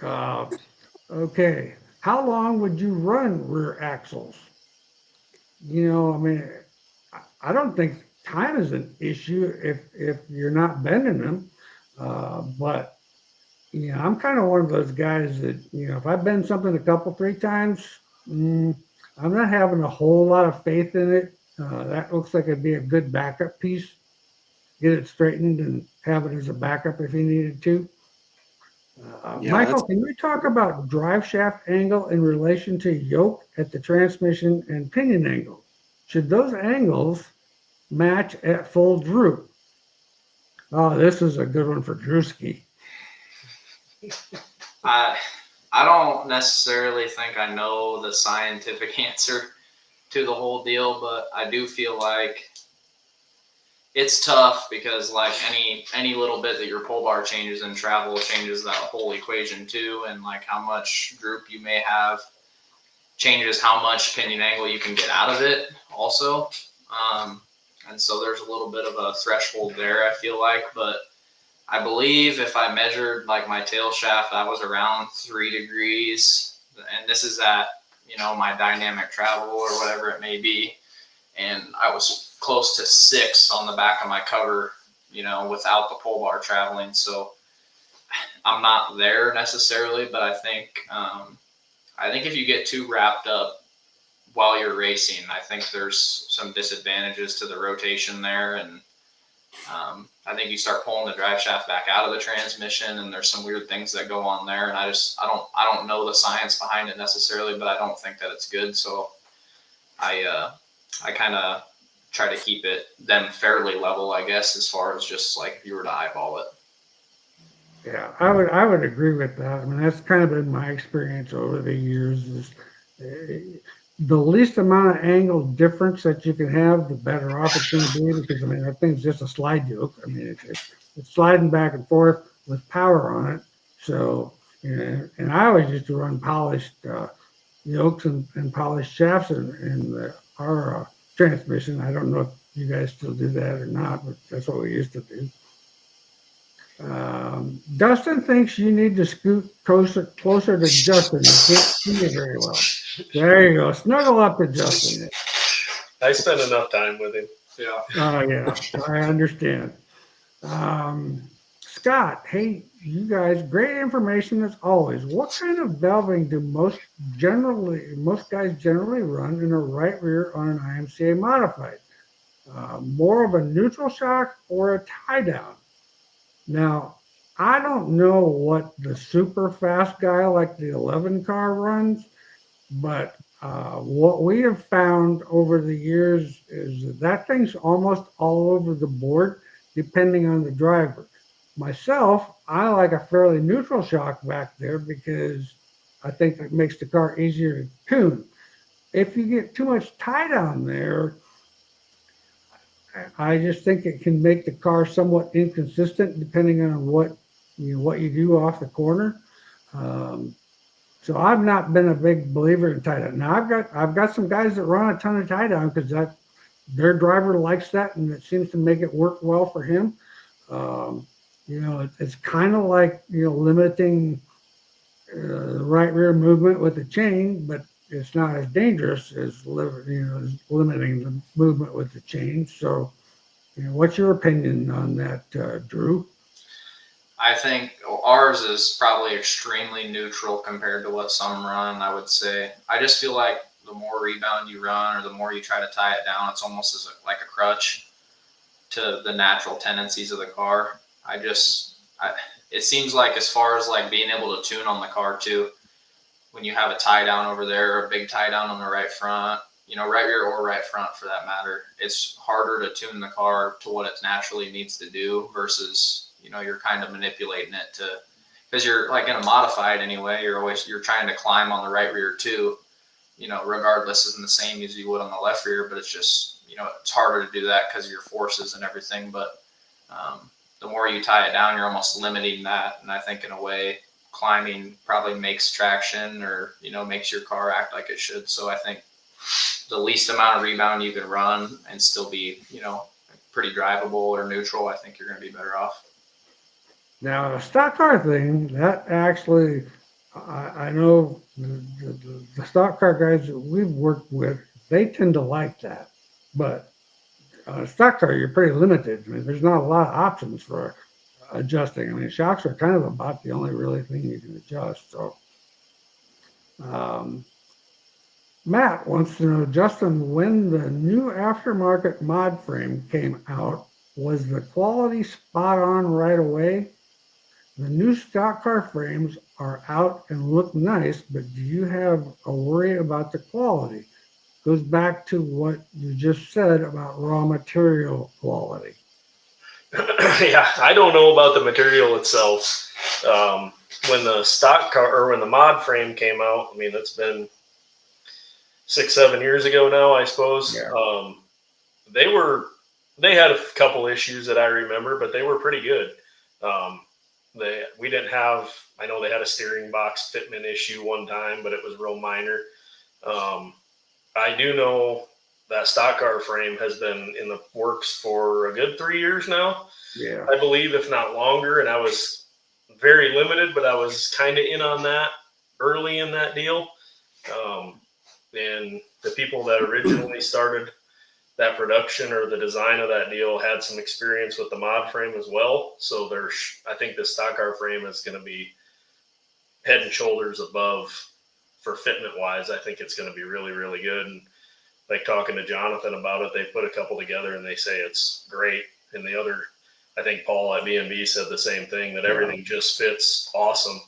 Uh, okay. How long would you run rear axles? I mean, I don't think time is an issue if you're not bending them. But I'm kind of one of those guys that if I bend something a couple, 3 times, mm, I'm not having a whole lot of faith in it. That looks like it'd be a good backup piece. Get it straightened and have it as a backup if you needed to. Yeah, Michael, that's can you talk about drive shaft angle in relation to yoke at the transmission and pinion angle? Should those angles match at full droop? Oh, this is a good one for Drewski. I I don't necessarily think I know the scientific answer to the whole deal, but I do feel like it's tough because like any little bit that your pole bar changes in travel changes that whole equation too, and like how much droop you may have changes how much pinion angle you can get out of it also. Um, and so there's a little bit of a threshold there, I feel like, but I believe if I measured like my tail shaft, I was around 3 degrees, and this is at my dynamic travel or whatever it may be, and I was close to 6 on the back of my cover, without the pole bar traveling. So I'm not there necessarily, but I think if you get too wrapped up while you're racing, I think there's some disadvantages to the rotation there, and I think you start pulling the drive shaft back out of the transmission, and there's some weird things that go on there. And I don't know the science behind it necessarily, but I don't think that it's good. So I kind of try to keep them fairly level, I guess, as far as just like if you were to eyeball it. Yeah, I would agree with that. I mean, that's kind of been my experience over the years. Is the least amount of angle difference that you can have, the better off it's going to be. Because I mean, that thing's just a slide yoke. I mean, it's sliding back and forth with power on it. So, and I always used to run polished yokes and polished shafts in our transmission. I don't know if you guys still do that or not, but that's what we used to do. Dustin thinks you need to scoot closer to Justin. You can't see you very well. There you go. Snuggle up to Justin. I spend enough time with him. Yeah. Oh, yeah. I understand. Scott, hey, you guys, great information as always. What kind of valving do most guys generally run in a right rear on an IMCA modified? More of a neutral shock or a tie down? Now, I don't know what the super fast guy like the 11 car runs, but what we have found over the years is that thing's almost all over the board, depending on the driver. Myself, I like a fairly neutral shock back there because I think it makes the car easier to tune. If you get too much tie down there, I just think it can make the car somewhat inconsistent depending on what you do off the corner. Um, so I've not been a big believer in tie down. Now I've got some guys that run a ton of tie down because that their driver likes that and it seems to make it work well for him. Um, it's kind of like limiting the right rear movement with the chain, but it's not as dangerous as as limiting the movement with the chain. So, what's your opinion on that, Drew? I think ours is probably extremely neutral compared to what some run, I would say. I just feel like the more rebound you run or the more you try to tie it down, it's almost like a crutch to the natural tendencies of the car. It seems like as far as like being able to tune on the car too, when you have a tie down over there, or a big tie down on the right front, right rear or right front for that matter, it's harder to tune the car to what it naturally needs to do versus, you're kind of manipulating it to, because you're like in a modified anyway, you're trying to climb on the right rear too, regardless isn't the same as you would on the left rear, but it's just, it's harder to do that because of your forces and everything. But the more you tie it down, you're almost limiting that. And I think in a way, climbing probably makes traction or, makes your car act like it should. So I think the least amount of rebound you can run and still be, pretty drivable or neutral, I think you're going to be better off. Now, the stock car thing, that actually, I know the stock car guys that we've worked with, they tend to like that. But stock car, you're pretty limited. I mean, there's not a lot of options for adjusting. I mean, shocks are kind of about the only really thing you can adjust. So, um, Matt wants to know, Justin, when the new aftermarket mod frame came out, was the quality spot on right away? The new stock car frames are out and look nice, but do you have a worry about the quality? Goes back to what you just said about raw material quality. Yeah, I don't know about the material itself. When the stock car or when the mod frame came out, I mean, that's been 6-7 years ago now, I suppose. Yeah. They had a couple issues that I remember, but they were pretty good. We didn't have. I know they had a steering box fitment issue one time, but it was real minor. I do know that stock car frame has been in the works for a good 3 years now. Yeah. I believe, if not longer. And I was very limited, but I was kind of in on that early in that deal. And the people that originally started that production or the design of that deal had some experience with the mod frame as well. So I think the stock car frame is going to be head and shoulders above for fitment wise. I think it's going to be really, really good. And like talking to Jonathan about it, they put a couple together and they say it's great. and the other, I think Paul at B&B said the same thing, that everything just fits awesome.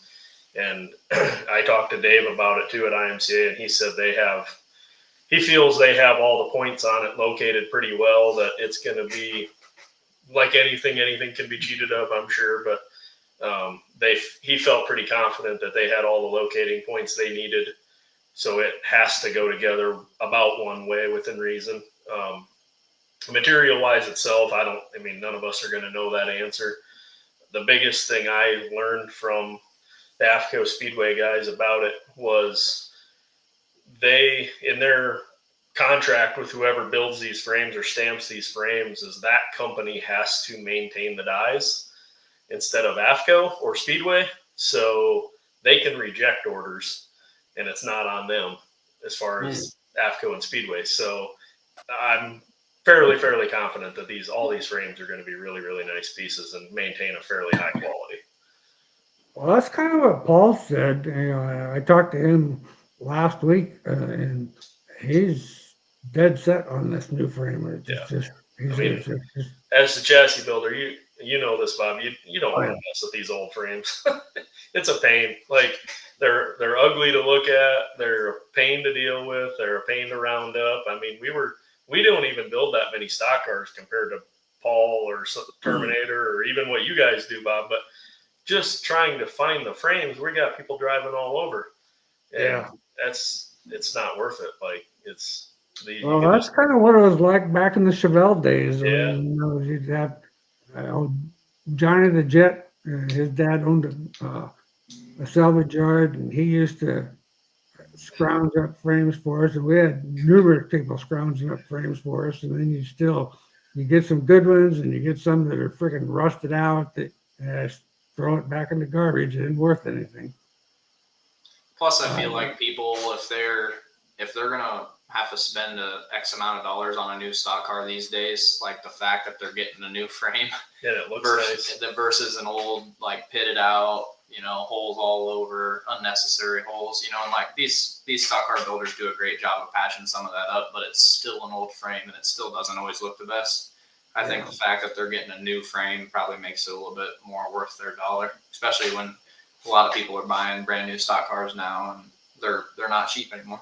And I talked to Dave about it too at IMCA, and he said he feels they have all the points on it located pretty well, that it's going to be like anything can be cheated up, I'm sure, but he felt pretty confident that they had all the locating points they needed, so it has to go together about one way within reason. Material wise itself, none of us are going to know that answer. The biggest thing I learned from the AFCO Speedway guys about it was they, in their contract with whoever builds these frames or stamps these frames, is that company has to maintain the dies instead of AFCO or Speedway, so they can reject orders, and it's not on them as far as AFCO and Speedway. So I'm fairly confident that all these frames are going to be really, really nice pieces and maintain a fairly high quality. Well, that's kind of what Paul said. I talked to him last week, and he's dead set on this new frame. As the chassis builder, you know this, Bob. You don't want to mess with these old frames. It's a pain. Like they're ugly to look at. They're a pain to deal with. They're a pain to round up. I mean, we don't even build that many stock cars compared to Paul or Terminator or even what you guys do, Bob. But just trying to find the frames, we got people driving all over. And it's not worth it. Like that's kind of what it was like back in the Chevelle days. Yeah. When, you'd have Johnny the Jet. His dad owned a salvage yard, and he used to scrounge up frames for us, and we had numerous people scrounging up frames for us. And then you get some good ones, and you get some that are freaking rusted out that throw it back in the garbage. It isn't worth anything. Plus, I feel like people, if they're gonna have to spend X amount of dollars on a new stock car these days, like the fact that they're getting a new frame, it looks nice, versus an old, like, pitted out, holes all over, unnecessary holes, and like these stock car builders do a great job of patching some of that up, but it's still an old frame and it still doesn't always look the best. I think the fact that they're getting a new frame probably makes it a little bit more worth their dollar, especially when a lot of people are buying brand new stock cars now and they're not cheap anymore.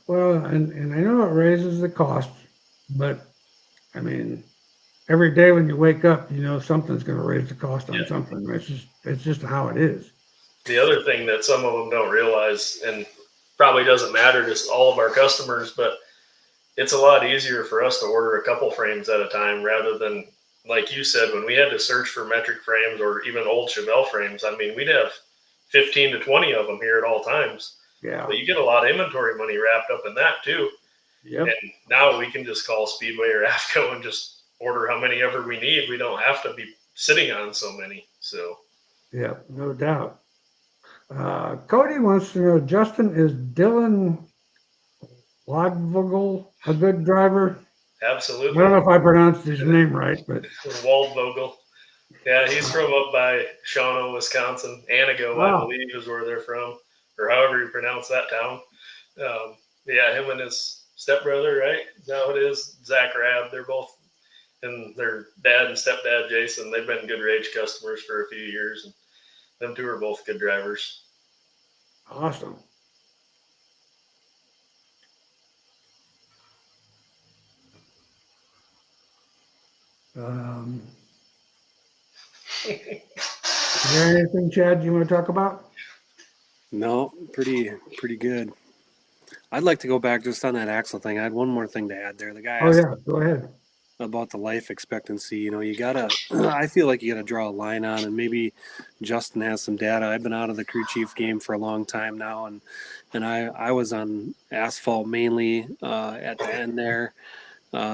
Well, and I know it raises the cost, but I mean, every day when you wake up, something's going to raise the cost on something. It's just how it is. The other thing that some of them don't realize, and probably doesn't matter to all of our customers, but it's a lot easier for us to order a couple frames at a time rather than, like you said, when we had to search for metric frames or even old Chevelle frames. I mean, we'd have 15 to 20 of them here at all times. Yeah. But you get a lot of inventory money wrapped up in that too. Yep. And now we can just call Speedway or AFCO and just order how many ever we need. We don't have to be sitting on so many. So. Yeah, no doubt. Cody wants to know, Justin, is Dylan Waldvogel a good driver? Absolutely. I don't know if I pronounced his name right, but Waldvogel. Yeah, he's from up by Shawano, Wisconsin. Anago, I believe, is where they're from, or however you pronounce that town. Him and his stepbrother, right? Is that what it is? Zach Rabb. They're both, and their dad and stepdad, Jason, they've been good Rage customers for a few years. And them two are both good drivers. Awesome. Is there anything, Chad, you want to talk about? No, pretty good. I'd like to go back just on that axle thing. I had one more thing to add there. The guy asked go ahead. About the life expectancy. You gotta, I feel like you gotta draw a line on, and maybe Justin has some data. I've been out of the crew chief game for a long time now, and I was on asphalt mainly at the end there.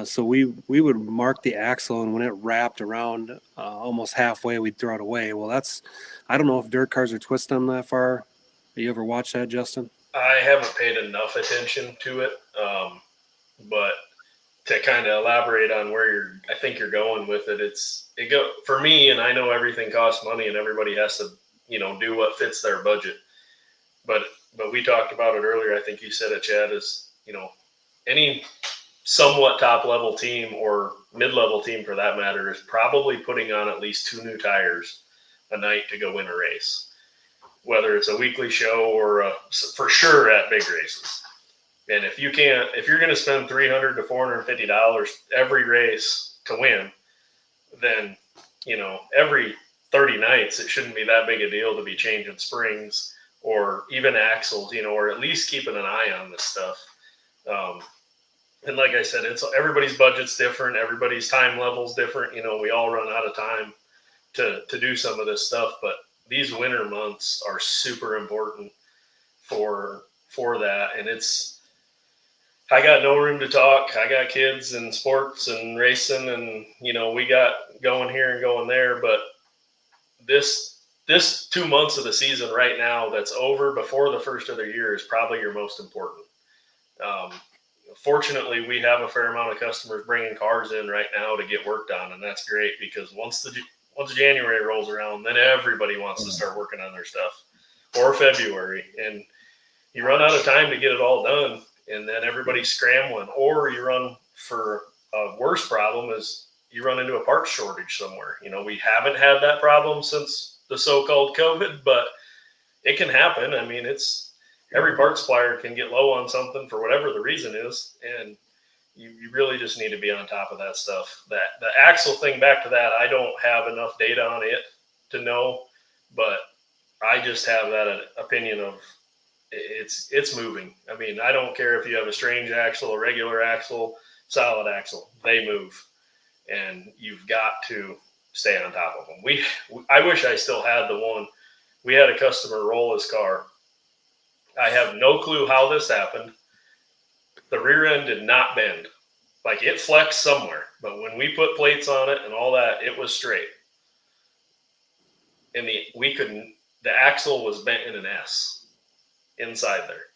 So we would mark the axle, and when it wrapped around almost halfway, we'd throw it away. Well, I don't know if dirt cars are twisting them that far. You ever watch that, Justin? I haven't paid enough attention to it, but to kind of elaborate on where I think you're going with it, for me, and I know everything costs money, and everybody has to, do what fits their budget. But we talked about it earlier. I think you said it, Chad, is any somewhat top level team or mid level team for that matter is probably putting on at least 2 new tires a night to go win a race, whether it's a weekly show or for sure at big races. And if you're going to spend $300 to $450 every race to win, then, every 30 nights, it shouldn't be that big a deal to be changing springs or even axles, or at least keeping an eye on this stuff. And like I said, it's everybody's budget's different. Everybody's time level's different. We all run out of time to do some of this stuff, but these winter months are super important for that. And I got no room to talk. I got kids and sports and racing, and we got going here and going there. But this 2 months of the season right now that's over before the first of the year is probably your most important. Fortunately, we have a fair amount of customers bringing cars in right now to get work done, and that's great because once January rolls around, then everybody wants to start working on their stuff, or February, and you run out of time to get it all done. And then everybody's scrambling, or you run for a worse problem is you run into a parts shortage somewhere. We haven't had that problem since the so-called COVID, but it can happen. I mean, every parts supplier can get low on something for whatever the reason is. And you really just need to be on top of that stuff. The axle thing, back to that, I don't have enough data on it to know, but I just have that opinion of, it's moving. I mean, I don't care if you have a strange axle, a regular axle, solid axle, they move, and you've got to stay on top of them. I wish I still had the one. We had a customer roll his car. I have no clue how this happened. The rear end did not bend. Like, it flexed somewhere, but when we put plates on it and all that, it was straight. And the axle was bent in an S inside there.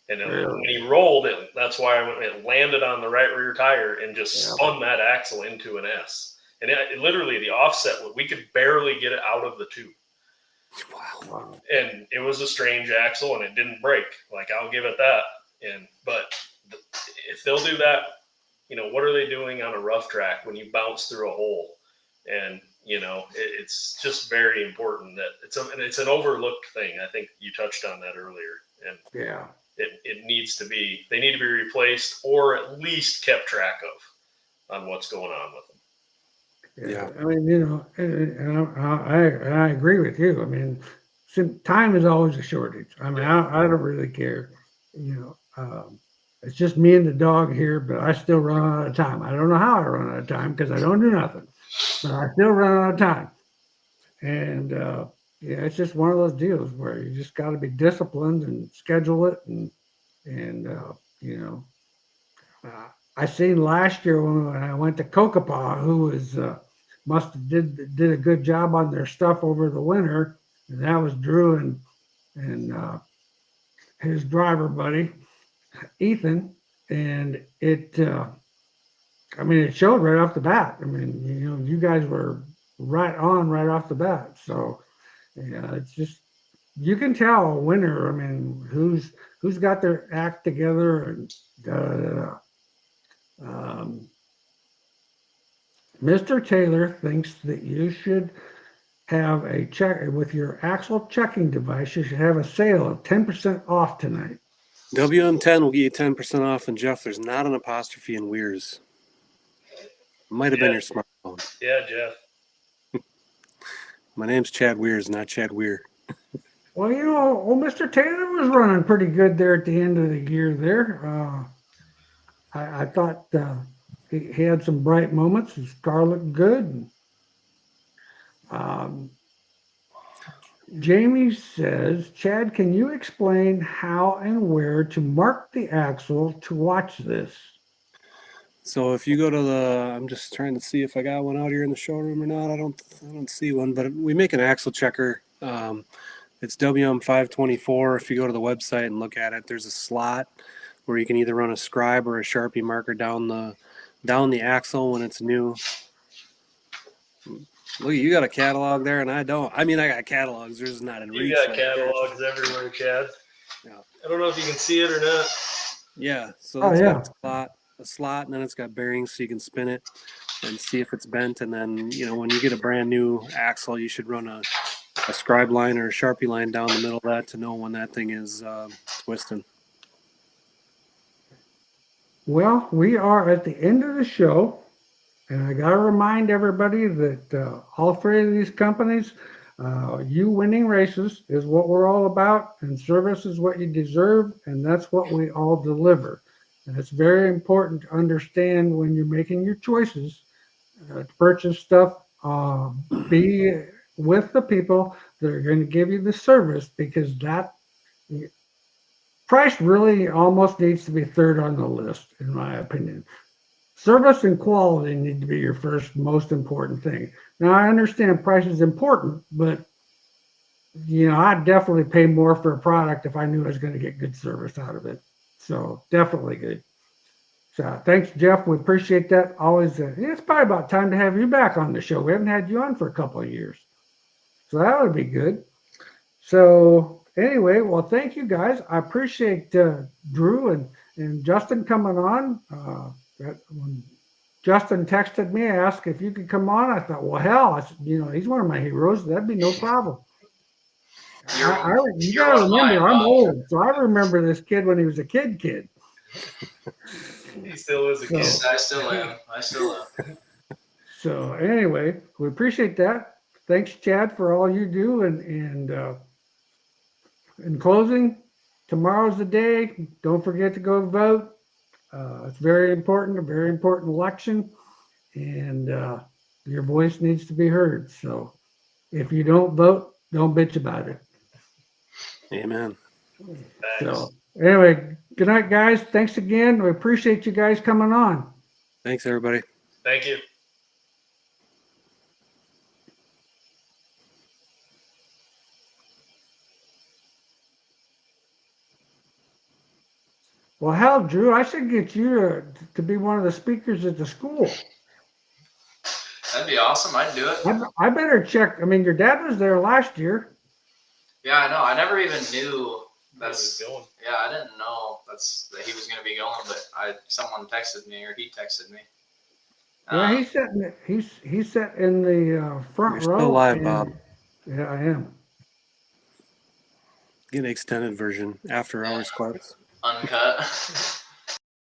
And then when he rolled it, that's why it landed on the right rear tire and just spun that axle into an S. And it literally, the offset, we could barely get it out of the tube. Wow. And it was a strange axle and it didn't break. Like, I'll give it that. But if they'll do that, what are they doing on a rough track when you bounce through a hole? And, it's just very important that it's an overlooked thing. I think you touched on that earlier. And they need to be replaced or at least kept track of on what's going on with them. Yeah. I mean, and I agree with you. I mean, time is always a shortage. I mean, I don't really care. It's just me and the dog here, but I still run out of time. I don't know how I run out of time because I don't do nothing, but I still run out of time. And it's just one of those deals where you just got to be disciplined and schedule it. I seen last year when I went to Kokopah, who was must have did a good job on their stuff over the winter, and that was Drew and his driver buddy Ethan, and it showed right off the bat. I mean, you guys were right on right off the bat. So it's just, you can tell a winner. I mean, who's got their act together and Mr. Taylor thinks that you should have a check with your axle checking device. You should have a sale of 10% off tonight. WM10 will get you 10% off, and Jeff, there's not an apostrophe in Weirs. Might have been your smartphone. Yeah, Jeff. My name's Chad Weirs, not Chad Weir. Well, Mr. Taylor was running pretty good there at the end of the year there. I thought he had some bright moments. His car looked good. Jamie says, Chad, can you explain how and where to mark the axle to watch this? So if you go to I'm just trying to see if I got one out here in the showroom or not. I don't see one, but we make an axle checker. It's WM524. If you go to the website and look at it, there's a slot where you can either run a scribe or a Sharpie marker down the axle when it's new. Look, you got a catalog there, and I don't. I mean, I got catalogs. There's not in reach. You got catalogs everywhere, Chad. Yeah. I don't know if you can see it or not. Yeah. So it's got a slot. a slot, and then it's got bearings so you can spin it and see if it's bent. And then, when you get a brand new axle, you should run a scribe line or a Sharpie line down the middle of that to know when that thing is twisting. Well, we are at the end of the show, and I got to remind everybody that all three of these companies, you winning races is what we're all about, and service is what you deserve, and that's what we all deliver. And it's very important to understand when you're making your choices to purchase stuff, be with the people that are going to give you the service, because that price really almost needs to be third on the list, in my opinion. Service and quality need to be your first most important thing. Now, I understand price is important, but I'd definitely pay more for a product if I knew I was going to get good service out of it. So definitely good. So thanks, Jeff. We appreciate that. Always, it's probably about time to have you back on the show. We haven't had you on for a couple of years, so that would be good. So anyway, well, thank you guys. I appreciate Drew and Justin coming on. When Justin texted me, asked if you could come on. I thought, well, hell, I said, he's one of my heroes. That'd be no problem. You got to remember, I'm old, so I remember this kid when he was a kid. He still is a kid. I still am. So anyway, we appreciate that. Thanks, Chad, for all you do. And in closing, tomorrow's the day. Don't forget to go vote. It's very important, a very important election, and your voice needs to be heard. So if you don't vote, don't bitch about it. Amen. So anyway, good night, guys. Thanks again. We appreciate you guys coming on. Thanks, everybody. Thank you. Well, hell, Drew, I should get you to be one of the speakers at the school. That'd be awesome. I'd do it. I better check. I mean, your dad was there last year. Yeah, I know. I never even knew That's going. Yeah, I didn't know that he was going to be going, but someone texted me or he texted me. Yeah, he's sat in the front You're row. still live, Bob. Yeah, I am. Get an extended version, after hours clips. Uncut.